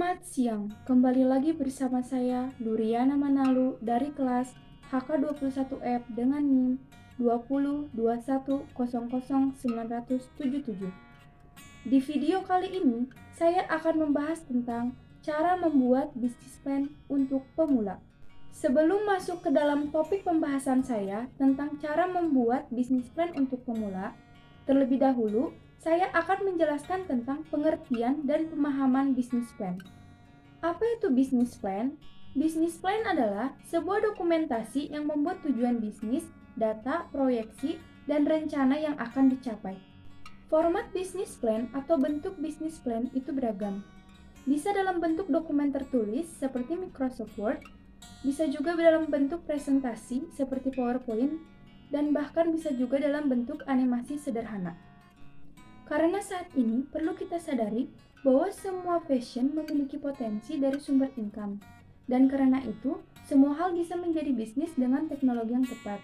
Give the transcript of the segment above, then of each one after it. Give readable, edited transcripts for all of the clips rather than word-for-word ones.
Selamat siang, kembali lagi bersama saya Luriana Manalu dari kelas HK21F dengan NIM 2021000977. Di video kali ini, saya akan membahas tentang cara membuat bisnis plan untuk pemula. Sebelum masuk ke dalam topik pembahasan saya tentang cara membuat bisnis plan untuk pemula, terlebih dahulu saya akan menjelaskan tentang pengertian dan pemahaman bisnis plan. Apa itu bisnis plan? Bisnis plan adalah sebuah dokumentasi yang membuat tujuan bisnis, data, proyeksi, dan rencana yang akan dicapai. Format bisnis plan atau bentuk bisnis plan itu beragam. Bisa dalam bentuk dokumen tertulis seperti Microsoft Word, bisa juga dalam bentuk presentasi seperti PowerPoint, dan bahkan bisa juga dalam bentuk animasi sederhana. Karena saat ini perlu kita sadari bahwa semua passion memiliki potensi dari sumber income. Dan karena itu, semua hal bisa menjadi bisnis dengan teknologi yang tepat.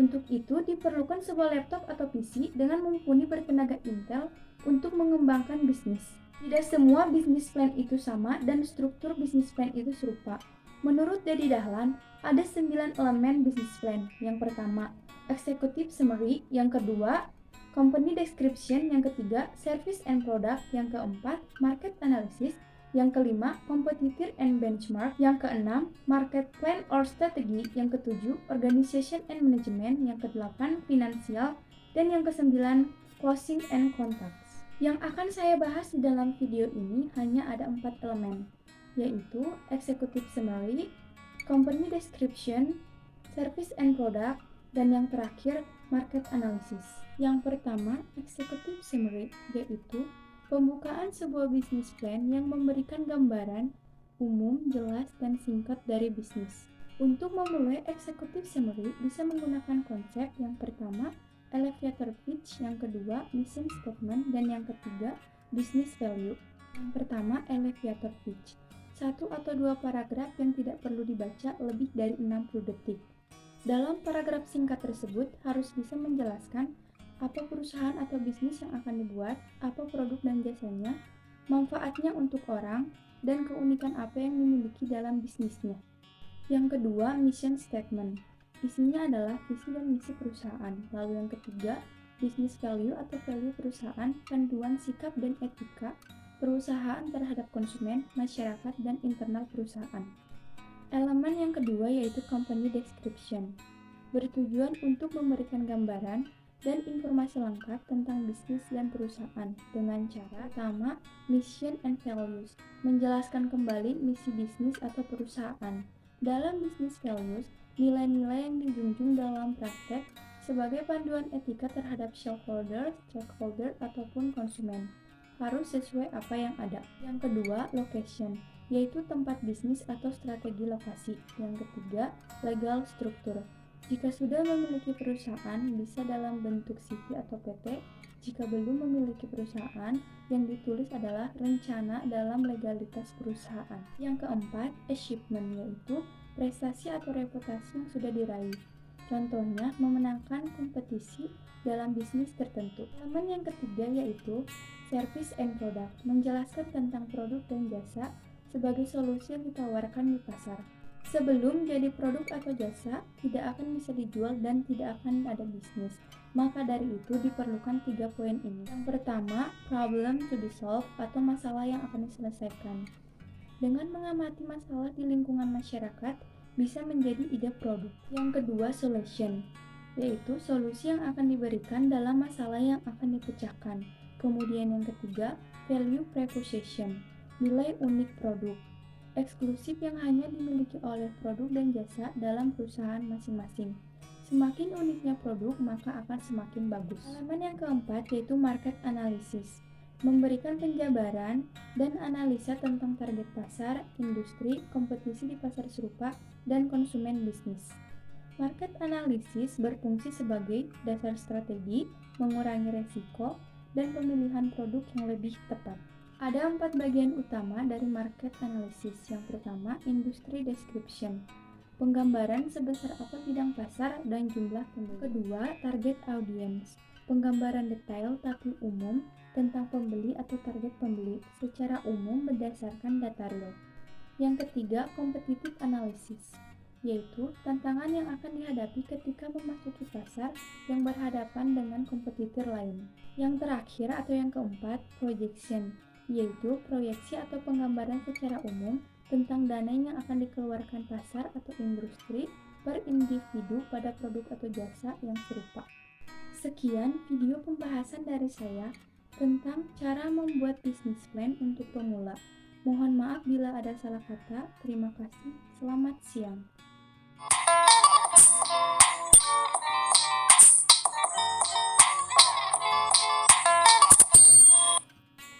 Untuk itu diperlukan sebuah laptop atau PC dengan mumpuni bertenaga Intel untuk mengembangkan bisnis. Tidak semua bisnis plan itu sama dan struktur bisnis plan itu serupa. Menurut Dedi Dahlan, ada 9 elemen bisnis plan. Yang pertama, executive summary, yang kedua, company description, yang ketiga, service and product, yang keempat, market analysis, yang kelima, competitor and benchmark, yang keenam, market plan or strategy, yang ketujuh, organization and management, yang kedelapan, finansial, dan yang kesembilan, closing and contacts. Yang akan saya bahas di dalam video ini hanya ada 4 elemen, yaitu executive summary, company description, service and product, dan yang terakhir, market analysis. Yang pertama, executive summary, yaitu pembukaan sebuah bisnis plan yang memberikan gambaran umum, jelas, dan singkat dari bisnis. Untuk memulai executive summary bisa menggunakan konsep yang pertama, elevator pitch, yang kedua, mission statement, dan yang ketiga, business value. Yang pertama, elevator pitch. 1 atau 2 paragraf yang tidak perlu dibaca lebih dari 60 detik. Dalam paragraf singkat tersebut harus bisa menjelaskan apa perusahaan atau bisnis yang akan dibuat, apa produk dan jasanya, manfaatnya untuk orang, dan keunikan apa yang dimiliki dalam bisnisnya. Yang kedua, mission statement. Isinya adalah visi dan misi perusahaan. Lalu yang ketiga, business value atau value perusahaan, panduan sikap dan etika perusahaan terhadap konsumen, masyarakat, dan internal perusahaan. Elemen yang kedua yaitu company description, bertujuan untuk memberikan gambaran dan informasi lengkap tentang bisnis dan perusahaan dengan cara pertama, mission and values, menjelaskan kembali misi bisnis atau perusahaan. Dalam business values, nilai-nilai yang dijunjung dalam praktek sebagai panduan etika terhadap shareholder, stakeholder, ataupun konsumen harus sesuai apa yang ada. Yang kedua, location, yaitu tempat bisnis atau strategi lokasi. Yang ketiga, legal struktur. Jika sudah memiliki perusahaan, bisa dalam bentuk CV atau PT. Jika belum memiliki perusahaan, yang ditulis adalah rencana dalam legalitas perusahaan. Yang keempat, achievement, yaitu prestasi atau reputasi yang sudah diraih. Contohnya, memenangkan kompetisi dalam bisnis tertentu. Elemen yang ketiga yaitu service and product, menjelaskan tentang produk dan jasa sebagai solusi yang ditawarkan di pasar. Sebelum jadi produk atau jasa, tidak akan bisa dijual dan tidak akan ada bisnis. Maka dari itu diperlukan 3 poin ini. Yang pertama, problem to be solved atau masalah yang akan diselesaikan. Dengan mengamati masalah di lingkungan masyarakat, bisa menjadi ide produk. Yang kedua, solution, yaitu solusi yang akan diberikan dalam masalah yang akan dipecahkan. Kemudian yang ketiga, value proposition, nilai unik produk, eksklusif yang hanya dimiliki oleh produk dan jasa dalam perusahaan masing-masing. Semakin uniknya produk, maka akan semakin bagus. Elemen yang keempat yaitu market analysis, memberikan penjabaran dan analisa tentang target pasar, industri, kompetisi di pasar serupa, dan konsumen bisnis. Market analysis berfungsi sebagai dasar strategi, mengurangi resiko, dan pemilihan produk yang lebih tepat. Ada 4 bagian utama dari market analysis. Yang pertama, industry description, penggambaran sebesar apa bidang pasar dan jumlah pembeli. Kedua, target audience, penggambaran detail tapi umum tentang pembeli atau target pembeli secara umum berdasarkan data real. Yang ketiga, competitive analysis, yaitu tantangan yang akan dihadapi ketika memasuki pasar yang berhadapan dengan kompetitor lain. Yang terakhir atau yang keempat, projection, yaitu proyeksi atau penggambaran secara umum tentang dana yang akan dikeluarkan pasar atau industri per individu pada produk atau jasa yang serupa. Sekian video pembahasan dari saya tentang cara membuat bisnis plan untuk pemula. Mohon maaf bila ada salah kata. Terima kasih. Selamat siang.